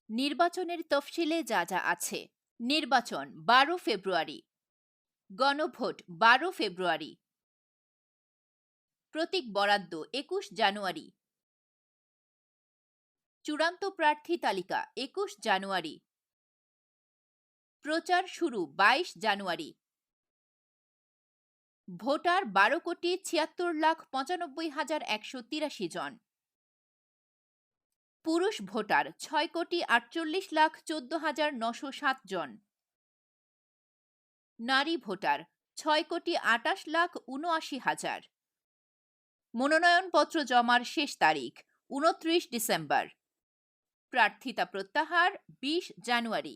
নির্বাচনের তফসিলে যা যা আছে: নির্বাচন 12 ফেব্রুয়ারি, গণভোট 12 ফেব্রুয়ারি, প্রতীক বরাদ্দ 21 জানুয়ারি, চূড়ান্ত প্রার্থী তালিকা 21 জানুয়ারি, প্রচার শুরু 22 জানুয়ারি, ভোটার 12,76,95,183 জন, পুরুষ ভোটার 6,48,14,907 জন, নারী ভোটার 6,28,79,000। মনোনয়নপত্র জমার শেষ তারিখ 29 ডিসেম্বর। প্রার্থিতা প্রত্যাহার 20 জানুয়ারি।